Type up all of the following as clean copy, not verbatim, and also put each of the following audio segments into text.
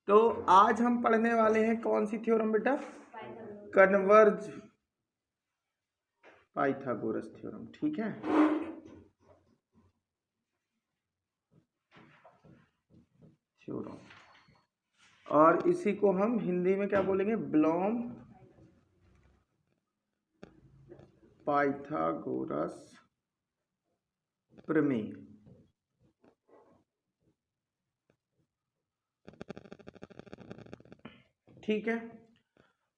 तो आज हम पढ़ने वाले हैं कौन सी थ्योरम बेटा? Converge Pythagoras theorem. ठीक है, थ्योरम, और इसी को हम हिंदी में क्या बोलेंगे? ब्लॉम पाइथागोरस प्रमेय। ठीक है,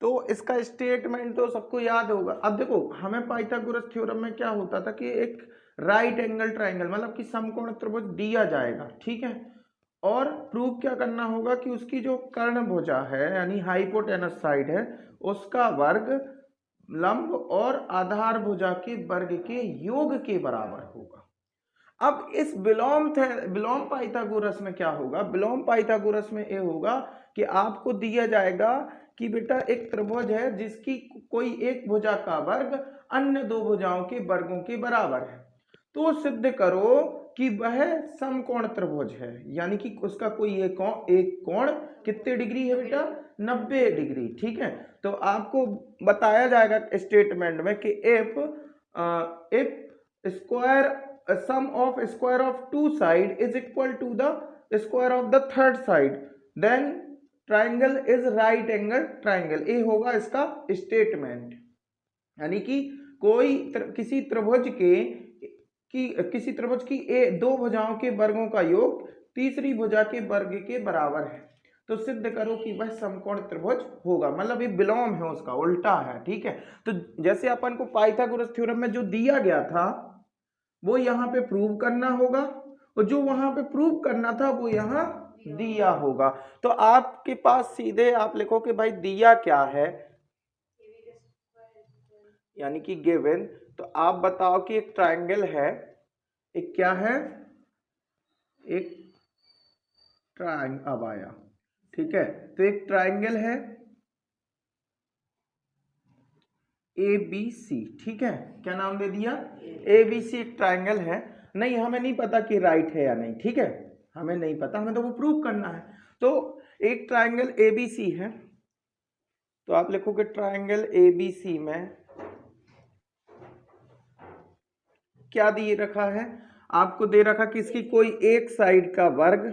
तो इसका स्टेटमेंट तो सबको याद होगा। अब देखो, हमें पाइथागोरस थ्योरम में क्या होता था कि एक राइट एंगल ट्राइंगल मतलब कि समकोण त्रिभुज दिया जाएगा, ठीक है, और प्रूव क्या करना होगा कि उसकी जो कर्ण भुजा है यानी हाइपोटेनस साइड है उसका वर्ग लंब और आधार भुजा के वर्ग के योग के बराबर होगा। अब इस विलोम पाइथागोरस में क्या होगा? विलोम पाइथागोरस में ये होगा कि आपको दिया जाएगा कि बेटा एक त्रिभुज है जिसकी कोई एक भुजा का वर्ग अन्य दो भुजाओं के वर्गों के बराबर है, तो सिद्ध करो कि वह समकोण त्रिभुज है, यानी कि उसका कोई एक कोण कितने डिग्री है बेटा? 90 डिग्री। ठीक है, तो आपको बताया जाएगा स्टेटमेंट में कि if square sum of square of two side is equal to the square of the third side, then triangle is right angle triangle। ये होगा इसका स्टेटमेंट, यानी कि किसी त्रिभुज की दो भुजाओं के वर्गों का योग तीसरी भुजा के वर्ग के बराबर है, तो सिद्ध करो कि वह समकोण त्रिभुज होगा। मतलब ये विलोम है, उसका उल्टा है। ठीक है, तो जैसे अपन को पाइथागोरस थ्योरम में जो दिया गया था वो यहाँ पे प्रूव करना होगा, और जो वहां पे प्रूव करना था वो यहाँ दिया होगा। तो आपके पास सीधे आप लिखो कि भाई दिया क्या है, यानी कि गिवन। तो आप बताओ कि एक ट्रायंगल है, एक क्या है? एक ट्रायंगल। अब आया, ठीक है, तो एक ट्रायंगल है ABC। ठीक है, क्या नाम दे दिया? ABC एक ट्रायंगल है। नहीं, हमें नहीं पता कि राइट है या नहीं, ठीक है, हमें नहीं पता, हमें तो वो प्रूव करना है। तो एक ट्रायंगल ABC है, तो आप लिखोगे ट्रायंगल ABC में क्या दिए रखा है? आपको दे रखा कि इसकी कोई एक साइड का वर्ग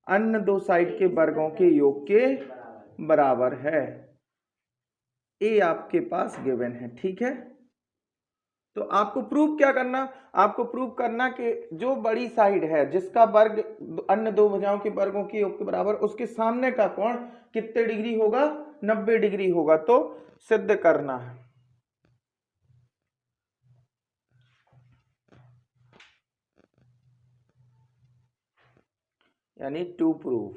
अन्य दो साइड के वर्गों के योग के बराबर है। ये आपके पास गिवन है। ठीक है, तो आपको प्रूव क्या करना? आपको प्रूव करना कि जो बड़ी साइड है जिसका वर्ग अन्य दो भुजाओं के वर्गों के योग के बराबर, उसके सामने का कोण कितने डिग्री होगा? 90 डिग्री होगा। तो सिद्ध करना है, यानी टू प्रूव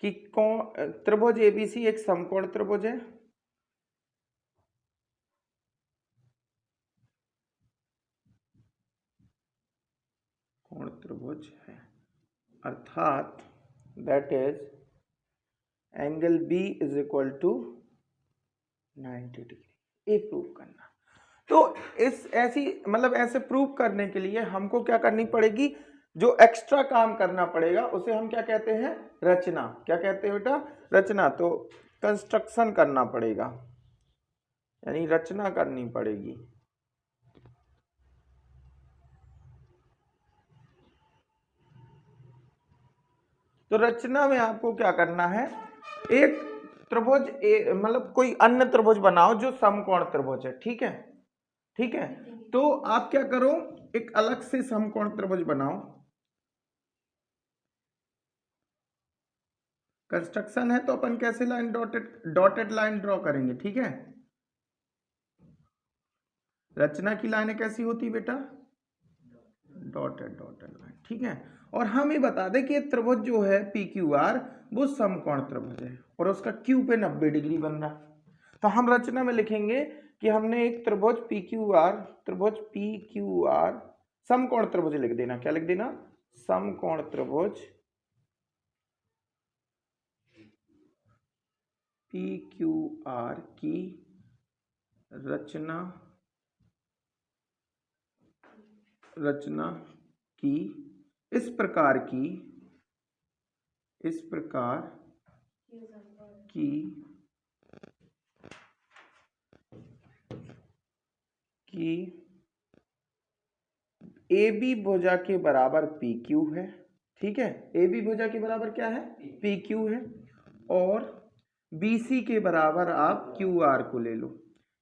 कि त्रिभुज एबीसी एक समकोण त्रिभुज है, कोण त्रिभुज है, अर्थात that is angle B is equal to 90 degree. ये प्रूव करना। तो इस ऐसी मतलब ऐसे प्रूव करने के लिए हमको क्या करनी पड़ेगी? जो एक्स्ट्रा काम करना पड़ेगा उसे हम क्या कहते हैं? रचना। क्या कहते हैं बेटा? रचना। तो कंस्ट्रक्शन करना पड़ेगा, यानी रचना करनी पड़ेगी। तो रचना में आपको क्या करना है? एक त्रिभुज मतलब कोई अन्य त्रिभुज बनाओ जो समकोण त्रिभुज है। ठीक है, ठीक है, तो आप क्या करो, एक अलग से समकोण त्रिभुज बनाओ। कंस्ट्रक्शन है तो अपन कैसे लाइन डॉटेड लाइन ड्रॉ करेंगे। ठीक है, रचना की लाइनें कैसी होती बेटा? Dotted line. ठीक है, और हम ये बता दें कि ये त्रिभुज जो है PQR वो समकोण त्रिभुज है और उसका Q पे 90 डिग्री बन रहा। तो हम रचना में लिखेंगे कि हमने एक त्रिभुज PQR समकोण त्रिभुज लिख देना। क्या लिख देना? समकोण त्रिभुज PQR की रचना की इस प्रकार की इस प्रकार की ए बी भुजा के बराबर पी क्यू है। ठीक है, ए बी भुजा के बराबर क्या है, पी क्यू है, और बी सी के बराबर आप क्यू आर को ले लो।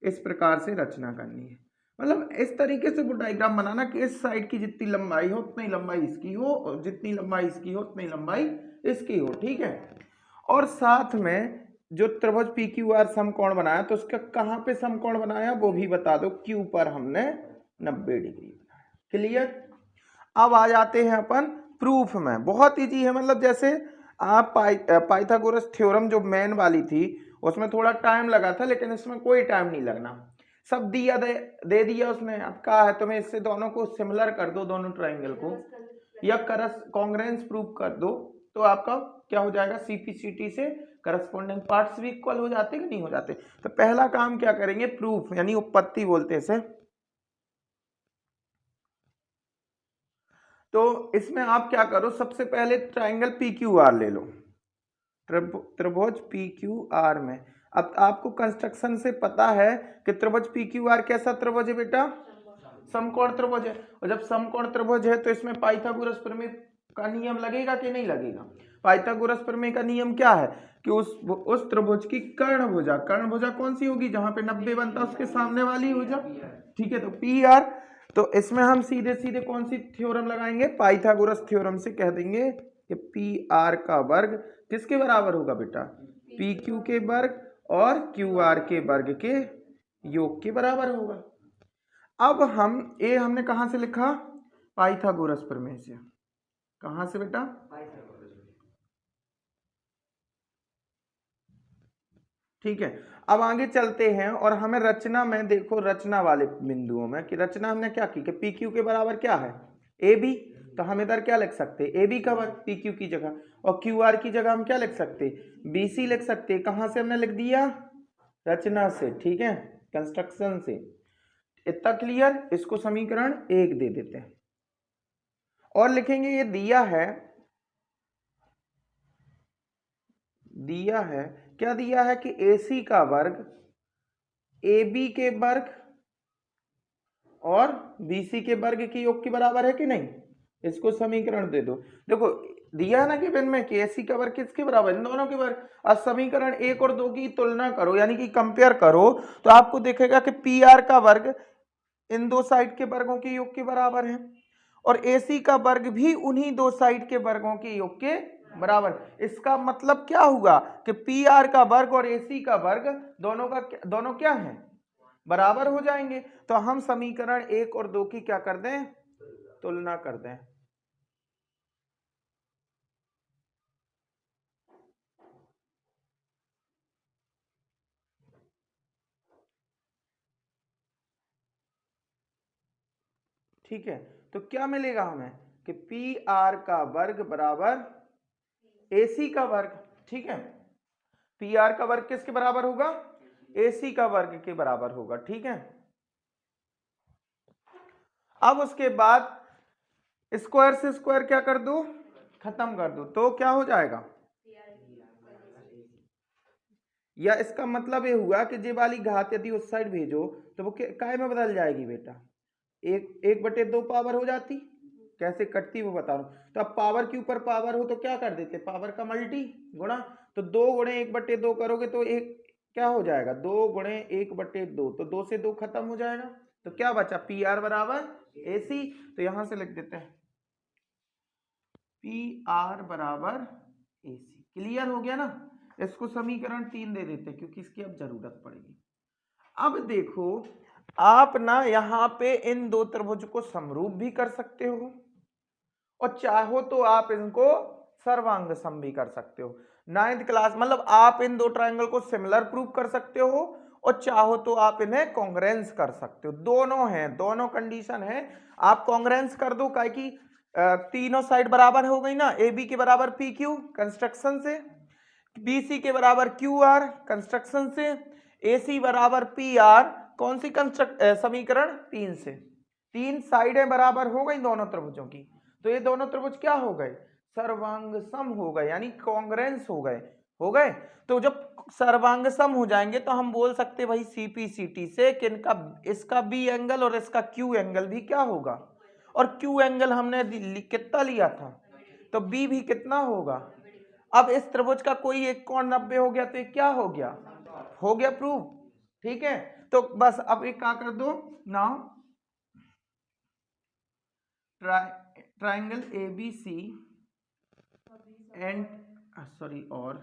इस प्रकार से रचना करनी है, मतलब इस तरीके से वो डायग्राम बनाना कि इस साइड की जितनी लंबाई हो उतनी लंबाई इसकी हो, और जितनी लंबाई इसकी हो उतनी लंबाई इसकी हो। ठीक है, और साथ में जो त्रिभुज पी क्यू आर समकोण बनाया तो उसका कहाँ पे समकोण बनाया वो भी बता दो। क्यू पर हमने 90 डिग्री बनाया। क्लियर। अब आ जाते हैं अपन प्रूफ में। बहुत इजी है, मतलब जैसे आप पाइथागोरस थ्योरम जो मेन वाली थी उसमें थोड़ा टाइम लगा था, लेकिन इसमें कोई टाइम नहीं लगना, सब दिया दे दिया उसने। अब कहा है तुम्हें इससे दोनों को सिमिलर कर दो, दोनों ट्राइंगल को, या कॉन्ग्रेंस प्रूफ कर दो, तो आपका क्या हो जाएगा, सीपीसीटी से करस्पॉन्डिंग पार्ट्स भी इक्वल हो जाते कि नहीं हो जाते। तो पहला काम क्या करेंगे, प्रूफ यानी उत्पत्ति बोलते हैं इसे। तो इसमें आप क्या करो, सबसे पहले ट्राइंगल पी क्यू आर ले लो, त्रिभुज पी क्यू आर में। अब आपको कंस्ट्रक्शन से पता है कि त्रिभुज पी क्यू आर कैसा त्रिभुज है बेटा, समकोण त्रिभुज है। और जब समकोण त्रिभुज है तो इसमें पाइथागोरस प्रमेय का नियम लगेगा कि नहीं लगेगा। पाइथागोरस प्रमेय का नियम क्या है कि उस त्रिभुज की कर्ण भुजा कौन सी होगी, जहां पे 90 बनता है उसके सामने वाली भुजा। ठीक है, तो पी आर, तो इसमें हम सीधे सीधे कौन सी थ्योरम लगाएंगे, पाइथागोरस थ्योरम से कह देंगे कि पी आर का वर्ग किसके बराबर होगा बेटा, पी क्यू के वर्ग और क्यू आर के वर्ग के योग के बराबर होगा। अब हमने कहां से लिखा, पाइथागोरस प्रमेय से। कहां से बेटा, ठीक है। अब आगे चलते हैं और हमें रचना में देखो, रचना वाले बिंदुओं में कि रचना हमने क्या की कि पी क्यू के बराबर क्या है, ए बी। तो हम इधर क्या लिख सकते हैं, ए बी का वर्ग पी क्यू की जगह, और क्यू आर की जगह हम क्या लिख सकते, बी सी लिख सकते। कहां से हमने लिख दिया, रचना से। ठीक है, कंस्ट्रक्शन से। इतना क्लियर। इसको समीकरण 1 दे देते हैं और लिखेंगे ये दिया है क्या दिया है कि AC का वर्ग AB के वर्ग और BC के वर्ग के योग के बराबर है कि नहीं। इसको समीकरण दे दो। देखो दिया है ना कि में कि AC का वर्ग किसके बराबर, इन दोनों के वर्ग। अब समीकरण 1 और 2 की तुलना करो, यानी कि कंपेयर करो, तो आपको दिखेगा कि PR का वर्ग इन दो साइड के वर्गों के योग के बराबर है, और AC का वर्ग भी उन्हीं दो साइड के वर्गों के योग के बराबर। इसका मतलब क्या हुआ कि PR का वर्ग और AC का वर्ग दोनों क्या है, बराबर हो जाएंगे। तो हम समीकरण 1 और 2 की क्या कर दें, तुलना कर दें। ठीक है, तो क्या मिलेगा हमें कि PR का वर्ग बराबर AC का वर्ग। ठीक है, PR का वर्ग किसके बराबर होगा, AC का वर्ग के बराबर होगा। ठीक है, अब उसके बाद स्क्वायर से स्क्वायर क्या कर दो, खत्म कर दो, तो क्या हो जाएगा, या इसका मतलब ये हुआ कि जे वाली घात यदि उस साइड भेजो तो वो काय में बदल जाएगी बेटा, 1/2 पावर हो जाती। कैसे कटती वो बता रहा हूं। तो अब पावर के ऊपर पावर हो तो क्या कर देते, पावर का मल्टी गुणा। तो 2 गुणे 1/2 करोगे तो एक क्या हो जाएगा, 2 गुणे 1/2, तो 2 से 2 खत्म हो जाएगा। तो क्या बचा, पी आर बराबर AC। तो यहां से लिख देते हैं पी आर बराबर AC। क्लियर हो गया ना। इसको समीकरण 3 दे देते हैं क्योंकि इसकी अब जरूरत पड़ेगी। अब देखो आप ना यहाँ पे इन दो त्रिभुज को समरूप भी कर सकते हो, और चाहो तो आप इनको सर्वांग सम भी कर सकते हो। 9th क्लास मतलब आप इन दो ट्रायंगल को सिमिलर प्रूव कर सकते हो, और चाहो तो आप इन्हें कॉन्ग्रेंस कर सकते हो। दोनों हैं, दोनों कंडीशन है। आप कॉन्ग्रेंस कर दो, काहे कि तीनों साइड बराबर हो गई ना, AB के बराबर PQ कंस्ट्रक्शन से, BC के बराबर QR कंस्ट्रक्शन से, AC बराबर PR कौन सी समीकरण 3 से। 3 साइडें बराबर हो गई दोनों त्रिभुजों की, तो ये दोनों त्रिभुज क्या हो गए, सर्वांग सम हो गए, यानी कॉन्ग्रेंस हो गए। तो जब सर्वांग सम हो जाएंगे तो हम बोल सकते भाई सीपीसीटी से कि इनका इसका बी एंगल और इसका क्यू एंगल भी क्या होगा, और क्यू एंगल हमने कितना लिया था, तो बी भी कितना होगा। अब इस त्रिभुज का कोई एक कोण 90 हो गया तो ये क्या हो गया प्रूव। ठीक है, तो बस अब एक क्या कर दो नाउ, ट्राइंगल एबीसी एंड और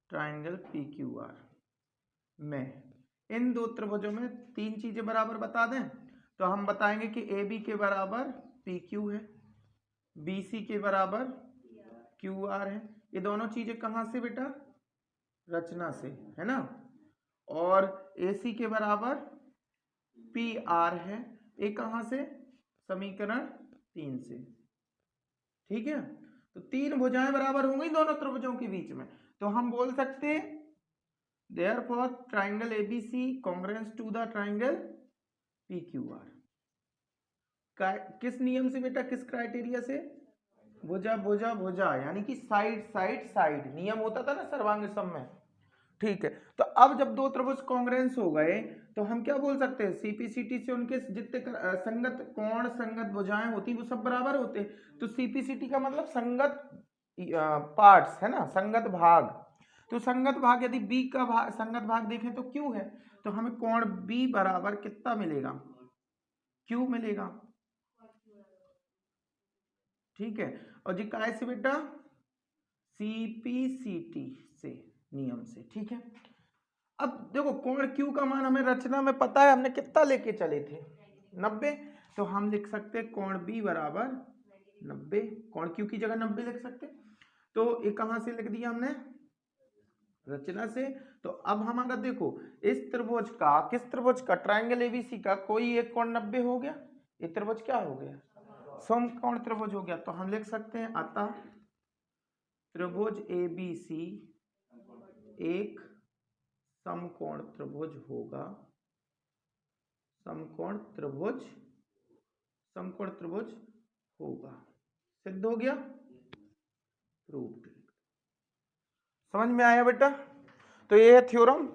ट्राइंगल पीक्यूआर में इन दो त्रिभुजों में तीन चीजें बराबर बता दें तो हम बताएंगे कि ए बी के बराबर पी क्यू है, बी सी के बराबर क्यू आर है। ये दोनों चीजें कहाँ से बेटा, रचना से, है ना। और ए सी के बराबर पी आर है, ये कहाँ से, समीकरण 3 से। ठीक है, तो तीन भुजाएं बराबर होंगी दोनों त्रिभुजों के बीच में, तो हम बोल सकते हैं therefore triangle ABC congruent to the triangle PQR। किस नियम से बेटा, किस क्राइटेरिया से, भुजा भुजा भुजा, यानी कि साइड साइड साइड नियम होता था ना सर्वांग सम में। ठीक है, तो अब जब दो त्रिभुज कॉन्ग्रेंस हो गए तो हम क्या बोल सकते हैं, सीपीसीटी से उनके जितने संगत कोण संगत भुजाएं होती वो सब बराबर होते। तो सीपीसीटी का मतलब संगत पार्ट्स है ना, संगत भाग। तो संगत भाग यदि बी का भाग संगत भाग देखें तो क्यू है, तो हमें कोण बी बराबर कितना मिलेगा, क्यू मिलेगा। ठीक है, और जी काय से बेटा, सीपीसीटी से नियम से। ठीक है, अब देखो कोण क्यू का मान हमें रचना में पता है, हमने कितना लेके चले थे 90, तो हम लिख सकते हैं कोण बी बराबर 90, कोण क्यू की जगह 90 लिख सकते। तो ये कहां से लिख दिया हमने, रचना से। तो अब हमारा देखो इस त्रिभुज का, किस त्रिभुज का, ट्रायंगल एबीसी का कोई एक कोण 90 हो गया, ये त्रिभुज क्या हो गया, समकोण त्रिभुज हो गया। तो हम लिख सकते हैं अतः त्रिभुज एबीसी एक समकोण त्रिभुज होगा, समकोण त्रिभुज होगा। सिद्ध हो गया, प्रूव्ड। समझ में आया बेटा, तो ये है थ्योरम।